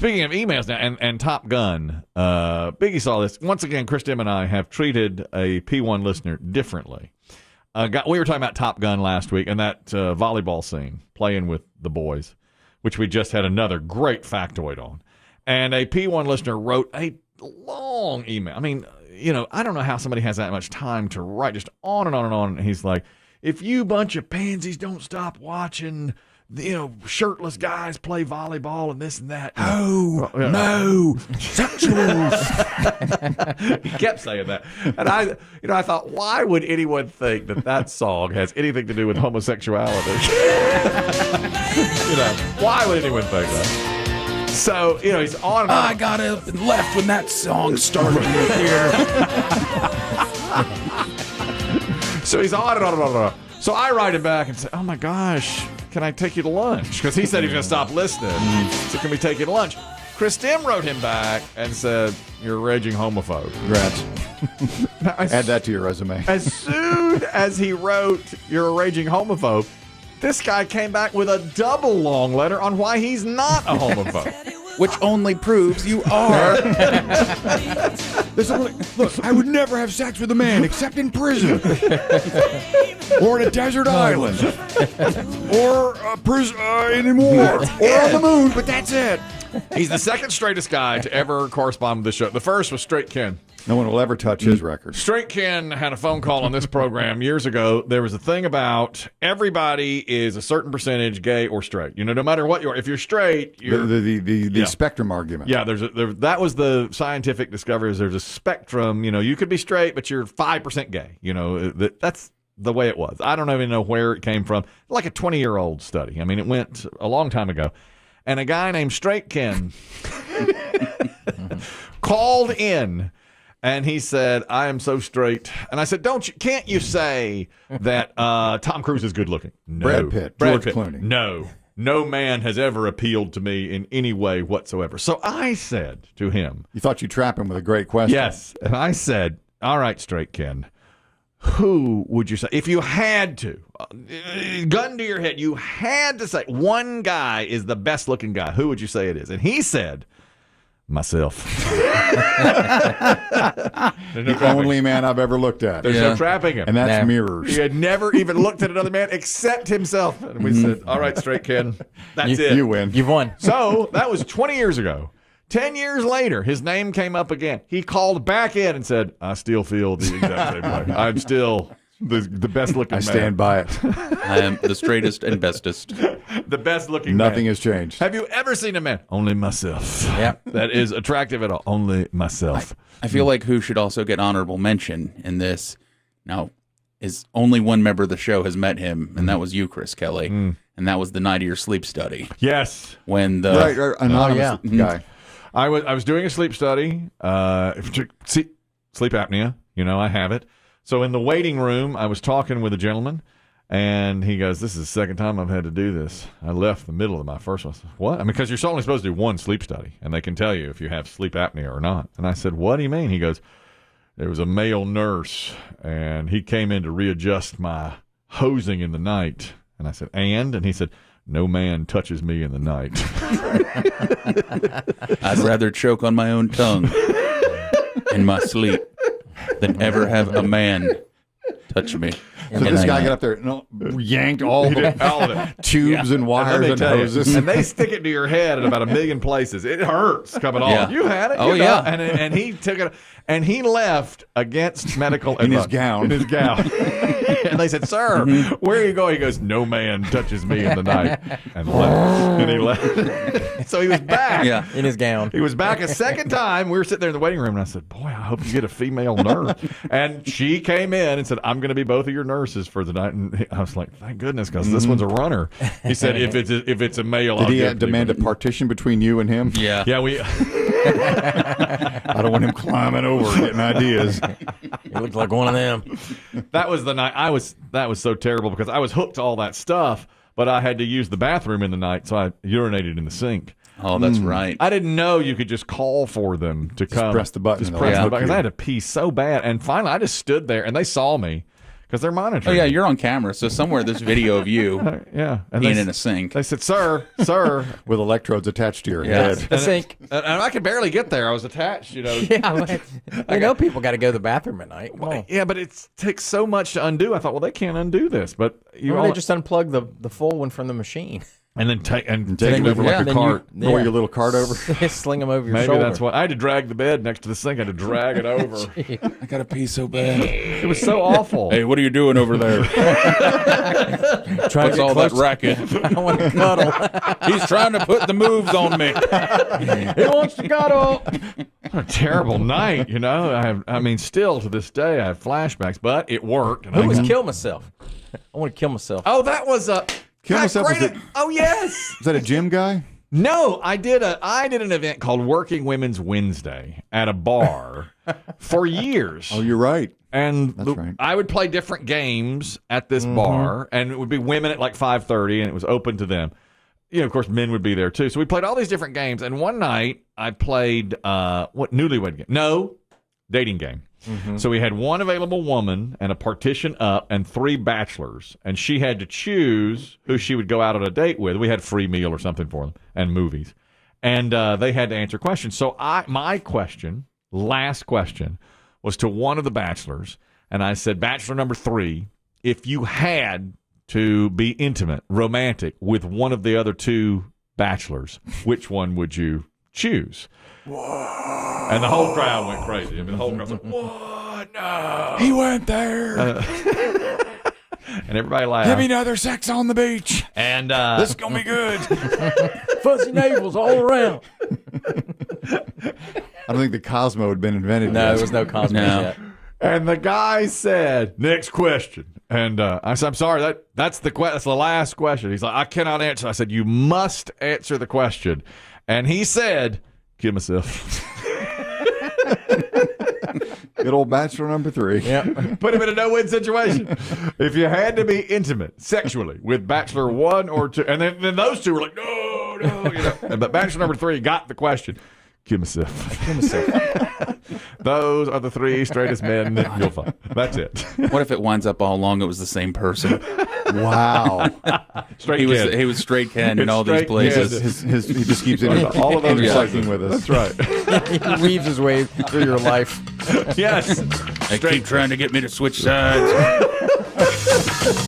Speaking of emails now and Top Gun, Biggie saw this. Once again, Chris Demm and I have treated a P1 listener differently. We were talking about Top Gun last week and that volleyball scene, playing with the boys, which we just had another great factoid on. And a P1 listener wrote a long email. I mean, I don't know how somebody has that much time to write, just on and on and on. And he's like, if you bunch of pansies don't stop watching shirtless guys play volleyball and this and that. Oh, no, sexuals. He kept saying that. And I thought, why would anyone think that song has anything to do with homosexuality? Why would anyone think that? So, he's on and on. I got up and left when that song started here. So he's on and on and on and on. So I write him back and say, oh my gosh, can I take you to lunch? Because he said he was going to stop listening. So can we take you to lunch? Chris Demm wrote him back and said, you're a raging homophobe. Congrats. Add that to your resume. As soon as he wrote, you're a raging homophobe, this guy came back with a double long letter on why he's not a homophobe. Which only proves you are. Look, I would never have sex with a man except in prison. Or on a desert island. Or anymore. Or on the moon, but that's it. He's the second straightest guy to ever correspond with the show. The first was Straight Ken. No one will ever touch his record. Straight Ken had a phone call on this program years ago. There was a thing about everybody is a certain percentage gay or straight. No matter what you are. If you're straight, you're... The spectrum argument. Yeah, that was the scientific discovery. Is there's a spectrum. You could be straight, but you're 5% gay. That's the way it was. I don't even know where it came from. Like a 20-year-old study. I mean, it went a long time ago. And a guy named Straight Ken called in. And he said, I am so straight. And I said, can't you say that Tom Cruise is good looking? No. Brad Pitt. Clooney. No man has ever appealed to me in any way whatsoever. So I said to him. You thought you'd trap him with a great question. Yes. And I said, all right, Straight Ken, who would you say, if you had to, gun to your head, you had to say one guy is the best looking guy, who would you say it is? And he said, myself. The only man I've ever looked at. There's no trapping him. And that's mirrors. He had never even looked at another man except himself. And we said, all right, Straight Ken, that's it. You win. You've won. So that was 20 years ago. 10 years later, his name came up again. He called back in and said, I still feel the exact same way. I'm still the best looking man. I stand by it. I am the straightest and bestest. The best looking man. Nothing has changed. Have you ever seen a man? Only myself. Yeah. That is attractive at all. Only myself. I feel like who should also get honorable mention in this now is only one member of the show has met him, and that was you, Chris Kelly. And that was the night of your sleep study. Yes. When the Right, anonymous guy. I was doing a sleep study, sleep apnea. I have it. So in the waiting room, I was talking with a gentleman, and he goes, this is the second time I've had to do this. I left the middle of my first one. I said, what? I mean, because you're only supposed to do one sleep study, and they can tell you if you have sleep apnea or not. And I said, what do you mean? He goes, there was a male nurse, and he came in to readjust my hosing in the night. And I said, and he said, no man touches me in the night. I'd rather choke on my own tongue in my sleep than ever have a man touch me. So this guy got up there, yanked all of it. Tubes and wires and hoses. And they stick it to your head in about a million places. It hurts coming off. Yeah. You had it. Oh, yeah. And he took it, and he left against medical advice. In his gown. In his gown. And they said, sir, where are you going? He goes, no man touches me in the night. And left. And he left. So he was back. Yeah. In his gown. He was back a second time. We were sitting there in the waiting room, and I said, boy, I hope you get a female nurse. And she came in and said, I'm going to be both of your nurses for the night. And I was like, thank goodness, because this one's a runner. He said, if it's a male, did he demand a partition between you and him? Yeah. Yeah, we. I don't want him climbing over and getting ideas. He looked like one of them. That was the night. That was so terrible because I was hooked to all that stuff, but I had to use the bathroom in the night, so I urinated in the sink. Oh, that's right. I didn't know you could just call for them to come. Press the button. Just press the button. Because I had to pee so bad. And finally, I just stood there, and they saw me because they're monitoring. Oh yeah, you're on camera, so somewhere there's video of you yeah. And being in a sink. They said, "Sir, with electrodes attached to your Yeah. head. I think. and I could barely get there. I was attached, Yeah, people got to go to the bathroom at night. Come on. Yeah, but it takes so much to undo. I thought, well, they can't undo this, but Or they just unplug the full one from the machine. and then take it Take over like a cart. Roll your little cart over. Sling them over your Maybe shoulder. that's what I had to drag the bed next to the sink. I had to drag it over. I gotta pee so bad. It was so awful. Hey, what are you doing over there? Trying What's all that racket? I want to cuddle. He's trying to put the moves on me. He wants to cuddle. What a terrible night, I mean, still to this day, I have flashbacks, but it worked. And Who was kill myself? I want to kill myself. Oh, that was a Kill myself. Oh, yes. Is that a gym guy? No, I did an event called Working Women's Wednesday at a bar for years. Oh, you're right. And That's right. I would play different games at this bar, and it would be women at like 5:30, and it was open to them. Of course, men would be there too. So we played all these different games, and one night I played newlywed game? No, dating game. So we had one available woman and a partition up and 3 bachelors, and she had to choose who she would go out on a date with. We had free meal or something for them and movies, and they had to answer questions. So my question, last question, was to one of the bachelors, and I said, Bachelor number 3, if you had to be intimate, romantic with one of the other 2 bachelors, which one would you choose? Whoa. And the whole crowd went crazy. I mean, the whole crowd was like, what? No. He went there. And everybody laughed. Give me another sex on the beach. And This is going to be good. Fuzzy navels all around. I don't think the Cosmo had been invented No, yet. there was no Cosmo yet. And the guy said, next question. And I said, I'm sorry, that's the last question. He's like, I cannot answer. I said, you must answer the question. And he said, kill myself. Good old Bachelor number 3. Yeah. Put him in a no-win situation. If you had to be intimate sexually with Bachelor 1 or 2, and then those 2 were like, no. But Bachelor number 3 got the question. Kill myself. Kill myself. Those are the 3 straightest men that you'll find. That's it. What if it winds up all along it was the same person? Wow. Straight He kid. was straight Ken in It's all these straight places. He just keeps all of those intersecting with us. That's right. He weaves his way through your life. Yes. They keep trying to get me to switch sides.